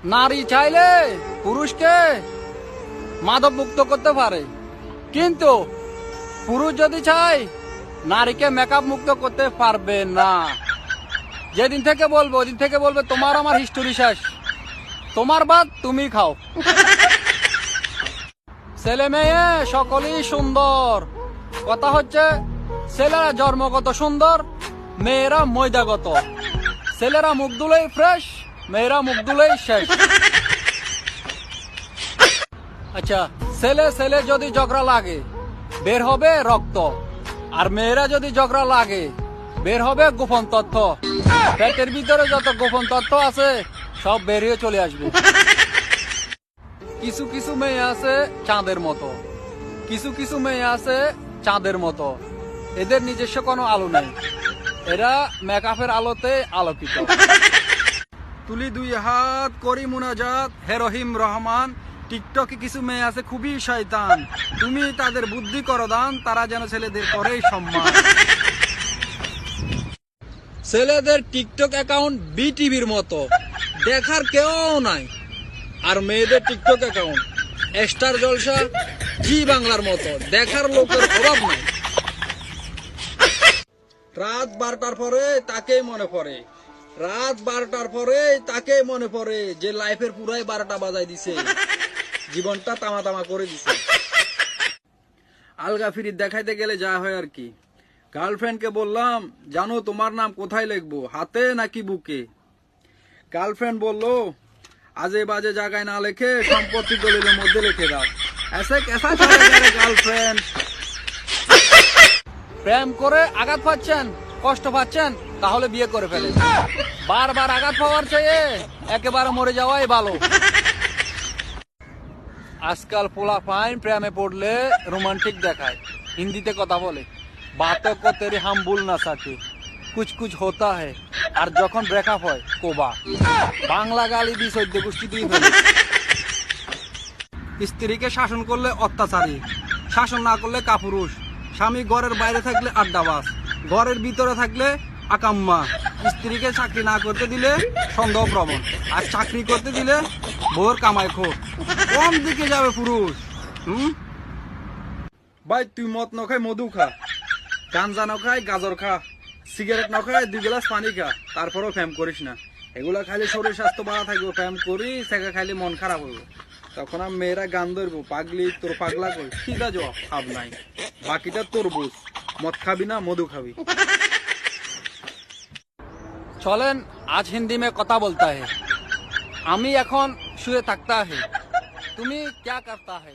নারী চাইলে পুরুষকে মাদক মুক্ত করতে পারে, কিন্তু পুরুষ যদি চায় নারীকে মেকআপ মুক্ত করতে পারবে না। যেদিন থেকে বলবো ওদিন থেকে বলবে তোমার আমার হিস্টোরি শেষ, তোমার বাদ তুমি খাও। ছেলে মেয়ে সকলেই সুন্দর, কথা হচ্ছে ছেলেরা জন্মগত সুন্দর, মেয়েরা ময়দাগত। ছেলেরা মুখ ধুলেই ফ্রেশ, মেয়েরা মুখ ধুলেই শেষ। আচ্ছা, ছেলে ছেলে যদি ঝগড়া লাগে বের হবে রক্ত, আর মেয়েরা যদি ঝগড়া লাগে বের হবে গোপন তথ্য। পেটের ভিতরে যত গোপন তথ্য আছে সব বেরিয়ে চলে আসবে। কিছু কিছু মেয়ে আছে চাঁদের মতো, কিছু কিছু মেয়ে আছে চাঁদের মতো, এদের নিজস্ব কোনো আলো নেই, এরা মেকআপের আলোতে আলোকিত। তুলি দুই হাত করি মুনাজাত, হে রহিম রহমান। টিকটকে কিছু মেয়ে আছে খুবই শয়তান, তুমি তাদের বুদ্ধি করো দান, তারা যেন ছেলেদের করেই সম্মান। ছেলেদের টিকটক অ্যাকাউন্ট বিটিভির মতো, দেখার কেউ নাই, আর মেয়েদের টিকটক অ্যাকাউন্ট স্টার জলসা জি বাংলার মতো, দেখার লোকের অভাব নাই। রাত 12টার পরে তাকেই মনে পড়ে, রাত 12টার পরে তাকেই মনে পড়ে যে লাইফের পুরাই 12টা বাজায় দিছে, জীবনটা তামা তামা করে দিছে। আলগা ফিরি দেখাইতে গেলে যা হয় আর কি। গার্লফ্রেন্ডকে বললাম, জানো তোমার নাম কোথায় লিখবো, হাতে নাকি বুকে? গার্লফ্রেন্ড বলল, আজে বাজে জায়গায় না লেখে সম্পত্তি দলিলের মধ্যে লিখে দাও। এসে কেসা চলে গার্লফ্রেন্ড। প্রেম করে আঘাত পাচ্ছেন, কষ্ট পাচ্ছেন, তাহলে বিয়ে করে ফেলেন। বারবার আঘাত পাওয়ার চেয়ে একেবারে মরে যাওয়াই ভালো। আজকাল পোলা ফাইন প্রেমে পড়লে রোমান্টিক দেখায়, হিন্দিতে কথা বলে, বাতোं को तेरी हम भूल ना सके, कुछ कुछ होता है, আর যখন ব্রেকআপ হয় কোবা, বাংলা গালি দিয়ে 14 গোষ্ঠী দিয়ে ফেলে। স্ত্রীকে শাসন করলে অত্যাচারী, শাসন না করলে কাপুরুষ। স্বামী ঘরের বাইরে থাকলে আড্ডাবাজ, ঘরের ভিতরে থাকলে আকাম্মা। স্ত্রীকে চাকরি না করতে দিলে সন্দেহ প্রবণ, আর চাকরি করতে দিলে ভোর কামাই খোর। কোন দিকে যাবে পুরুষ? ভাই তুই মদ ন খাই মধু খা, গাঞ্জা ন খাই গাজর খা, সিগারেট ন খাই 2 গ্লাস পানি খা, তারপরেও প্রেম করিস না। এগুলা খাইলে শরীর স্বাস্থ্য ভালো থাকবে, প্রেম করি সেটা খাইলে মন খারাপ হইব। তখন আমি মেয়েরা গান ধরবো, পাগলি তোর পাগলা কই, ঠিক আছে খাব নাই, বাকিটা তোর বুঝ, মদ খাবি না মধু খাবি। চলেন আজ হিন্দি মে কথা বলতা है। আমি এখন শুয়ে থাকতা है, তুমি क्या करता है?